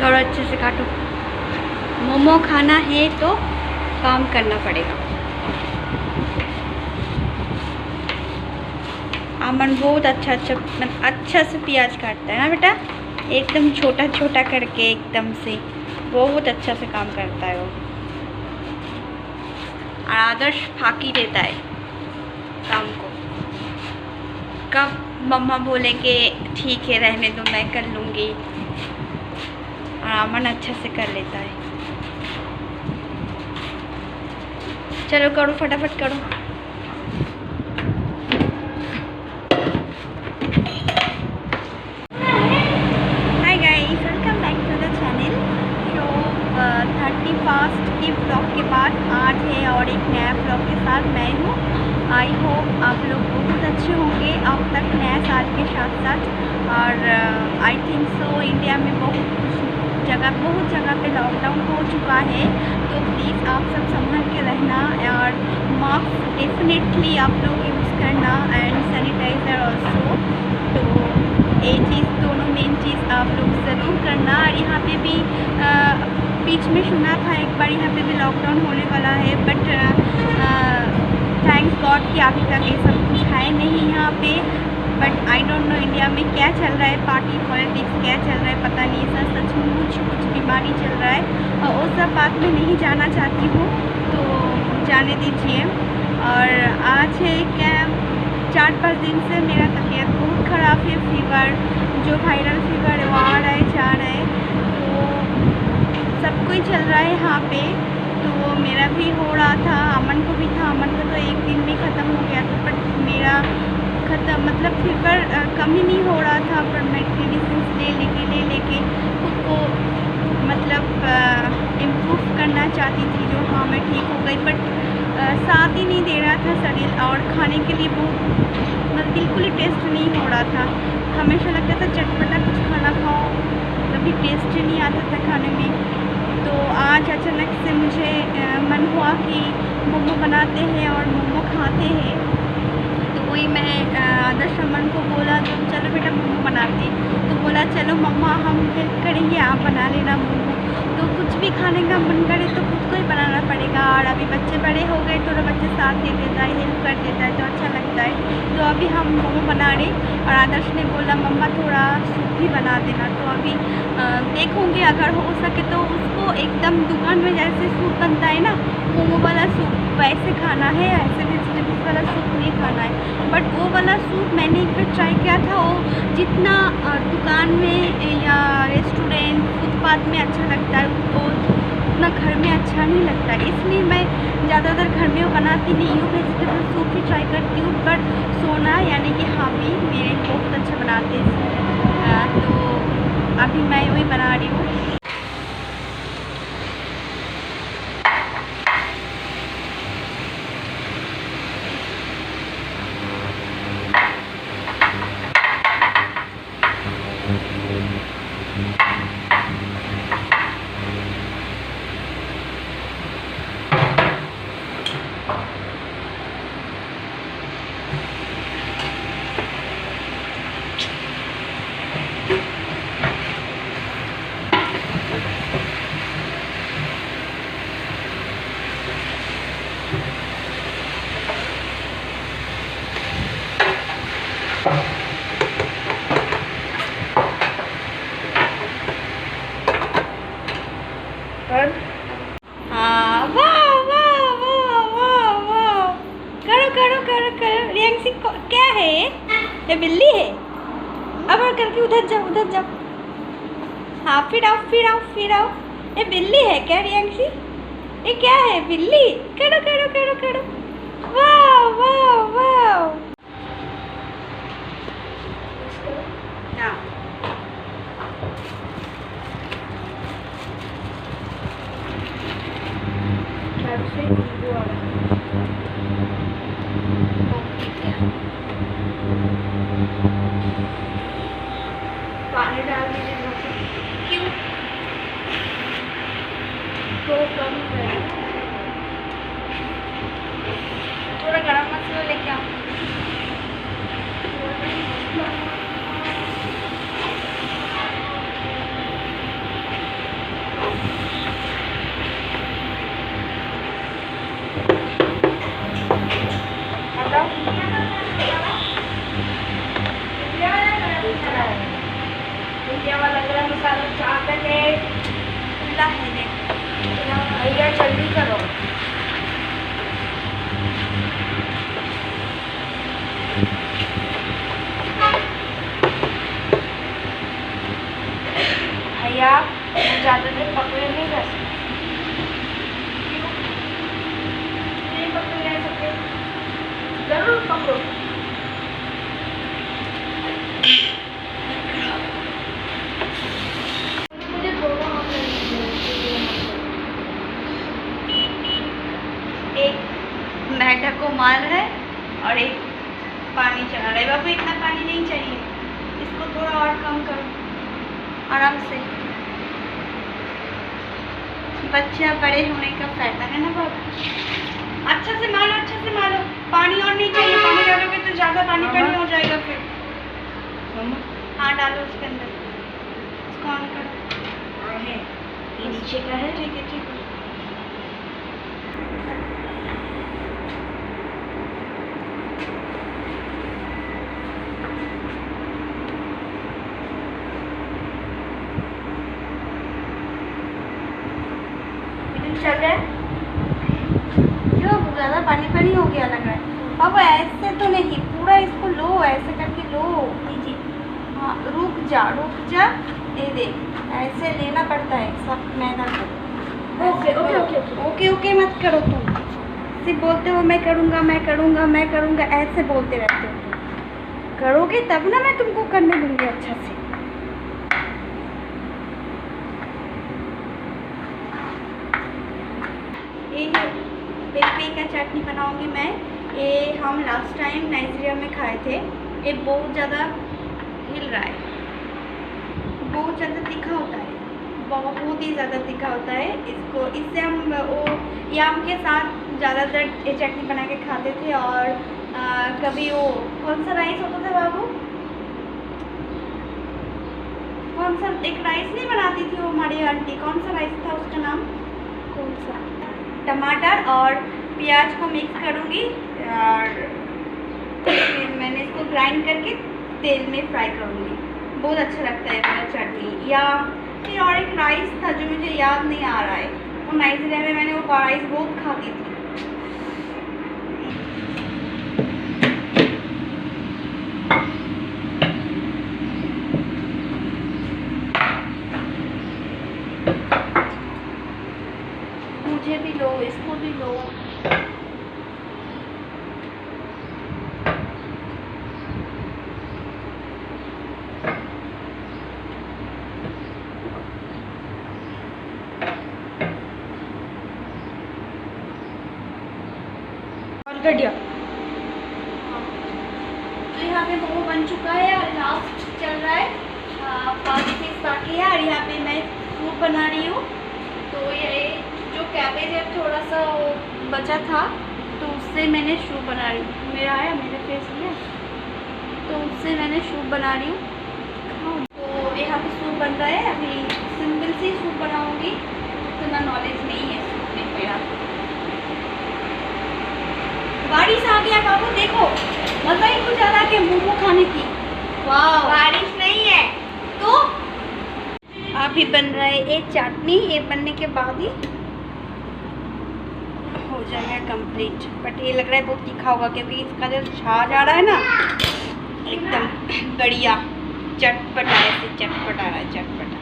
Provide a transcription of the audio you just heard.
करो अच्छे से काटो। मोमो खाना है तो काम करना पड़ेगा। अमन बहुत अच्छा से प्याज काटता है ना बेटा, एकदम छोटा छोटा करके एकदम से, बहुत अच्छा से काम करता है वो। और आदर्श फाकी देता है काम को, कब मम्मा बोले कि ठीक है रहने दो मैं कर लूँगी, और अमन अच्छा से कर लेता है। चलो करो फटाफट करो। Hi guys, welcome back to the channel. तो 31st के ब्लॉग के बाद आज है और एक नया ब्लॉग के साथ मैं हूँ। आई होप आप लोग बहुत अच्छे होंगे अब तक नया साल के साथ साथ। और आई थिंक सो इंडिया में बहुत जगह पे लॉकडाउन हो चुका है, तो प्लीज़ आप सब संभल के रहना और मास्क डेफिनेटली आप लोग यूज़ करना एंड सैनिटाइज़र ऑल्सो। तो ये चीज़ दोनों मेन चीज़ आप लोग ज़रूर करना। और यहाँ पे भी बीच में सुना था एक बार यहाँ पे भी लॉकडाउन होने वाला है, बट थैंक्स गॉड कि अभी तक ये सब कुछ है नहीं यहाँ पे। But I don't know India में क्या चल रहा है, पार्टी पॉलिटिक्स क्या चल रहा है पता नहीं, सचमुच कुछ बीमारी चल रहा है और उस सब बात में नहीं जाना चाहती हूँ, तो जाने दीजिए। और आज है क्या 4-5 दिन से मेरा तबीयत बहुत ख़राब है, फीवर जो वायरल फीवर है वो आ रहा है जा रहा है, तो सब कोई चल रहा है यहाँ पे। तो मेरा भी हो रहा था, अमन को भी था, अमन को तो एक दिन में ख़त्म हो गया था, बट मेरा मतलब फीवर कम ही नहीं हो रहा था, पर मेडिसिन ले लेके खुद को मतलब इम्प्रूव करना चाहती थी, जो हाँ मैं ठीक हो गई, बट साथ ही नहीं दे रहा था शरीर। और खाने के लिए बहुत मतलब बिल्कुल ही टेस्ट नहीं हो रहा था, हमेशा लगता था चटपटा कुछ खाना खाओ, कभी टेस्ट ही नहीं आता था खाने में। तो आज अचानक से मुझे मन हुआ कि मोमो बनाते हैं और मोमो खाते हैं, तो वही मैं आदर्श अमन को बोला तो चलो बेटा मोमो बनाते, तो बोला चलो मम्मा हम हेल्प करेंगे आप बना लेना मोमो। तो कुछ भी खाने का मन करे तो खुद को ही बनाना पड़ेगा, और अभी बच्चे बड़े हो गए, थोड़ा बच्चे साथ दे देता है, हेल्प कर देता है, तो अच्छा लगता है। तो अभी हम मोमो बना रहे, और आदर्श ने बोला मम्मा थोड़ा सूप भी बना देना, तो अभी देखूँगी अगर हो सके तो उसको एकदम दुकान में जैसे सूप बनता है ना मोमो वाला सूप, वैसे खाना है, ऐसे वेजिटेबल्स वाला सूप नहीं खाना है। बट वो वाला सूप मैंने एक बार ट्राई किया था, वो जितना दुकान में या रेस्टोरेंट फुटपाथ में अच्छा लगता है वो उतना घर में अच्छा नहीं लगता, इसलिए मैं ज़्यादातर घर में वो बनाती नहीं हूँ, वेजिटेबल सूप ही ट्राई करती हूँ। बट सोना यानी कि हाँ भी मेरे बहुत अच्छा बनाते हैं, तो अभी मैं वही बना रही हूँ। हाँ वाह वाह वाह वाह वाह, करो करो करो करो। रियांशी क्या है ये बिल्ली है? अब और करके उधर जाओ। हाँ फिर आओ। ये बिल्ली है क्या रियांशी? ये क्या है बिल्ली? करो करो करो करो, वाह वाह वाह। हाँ पानी डाल दीजिए, क्यों तो कम है, थोड़ा गरम मसाला लेके आओ। बढ़िया वाला लग रहा है मसाला चाट है। खुला है देख। भैया जल्दी करो। भैया मैं ज़्यादा देर पकड़े नहीं रह सकते। नहीं पकड़े रह सकते, जरूर पकड़ो। मुझे दोनों हाथ एक मैदा को मार रहा है और एक पानी चढ़ा रहा है। बाबू इतना पानी नहीं चाहिए, इसको थोड़ा और कम करो आराम से। बच्चा बड़े होने का फायदा है ना बाबू। अच्छा से मारो, अच्छा से मारो। पानी और नहीं चाहिए, पानी डालोगे तो ज़्यादा पानी पानी हो जाएगा फिर। हाँ डालो उसके अंदर, इसको ऑन करो। ये नीचे का है। ठीक है ठीक है। चल रहा है। क्यों ज़्यादा पानी पानी हो गया लग रहा है बाबू? ऐसे तो नहीं, पूरा इसको लो, ऐसे करके लो। जी हाँ रुक जा, दे दे। ऐसे लेना पड़ता है सब मैदा को। ओके ओके मत करो तुम। सिर्फ बोलते हो मैं करूँगा, ऐसे बोलते रहते हो। करोगे तब ना मैं तुमको करने दूँगी अच्छा से। ये पेपे का चटनी बनाऊंगी मैं। ये हम लास्ट टाइम नाइजीरिया में खाए थे। ये बहुत ज़्यादा हिल रहा है, बहुत ज़्यादा तीखा होता है, बहुत ही ज़्यादा तीखा होता है। इससे हम वो याम के साथ ज़्यादातर ये चटनी बना के खाते थे। और कभी वो कौन सा राइस होता था बाबू, कौन सा एक राइस नहीं बनाती थी वो हमारी आंटी, कौन सा राइस था उसका नाम? कौन सा? टमाटर और प्याज को मिक्स करूँगी और फिर मैंने इसको ग्राइंड करके तेल में फ्राई करूँगी। बहुत अच्छा लगता है मेरा चटनी। या फिर और एक राइस था जो मुझे याद नहीं आ रहा है, वो नाइजीरिया में मैंने वो राइस बहुत खाती थी। मुझे भी लो, इसको भी लो। कर दिया। तो यहाँ पे मोमो बन चुका है और लास्ट चल रहा है, 5 पीस बाकी है। और यहाँ पे मैं सूप बना रही हूँ। तो ये जो कैबेज है थोड़ा सा वो बचा था, तो उससे मैंने सूप बना रही हूँ। मेरा आया मेरे फेस में, तो उससे मैंने सूप बना रही हूँ। तो यहाँ पे सूप बन रहा है। अभी सिंपल सी सूप बनाऊँगी, इतना नॉलेज नहीं है सूप में मेरा। बारिश आ गया बाबू, देखो मजा ही कुछ आ रहा है मोमो खाने की। वाह बारिश नहीं है तो अभी बन रहा है ये चटनी। ये बनने के बाद ही हो जाएगा कंप्लीट। बट ये लग रहा है बहुत तीखा होगा, क्योंकि इसका जो छाछ आ रहा है ना एकदम बढ़िया चटपटा, ऐसे चटपटा रहा है, चटपटा।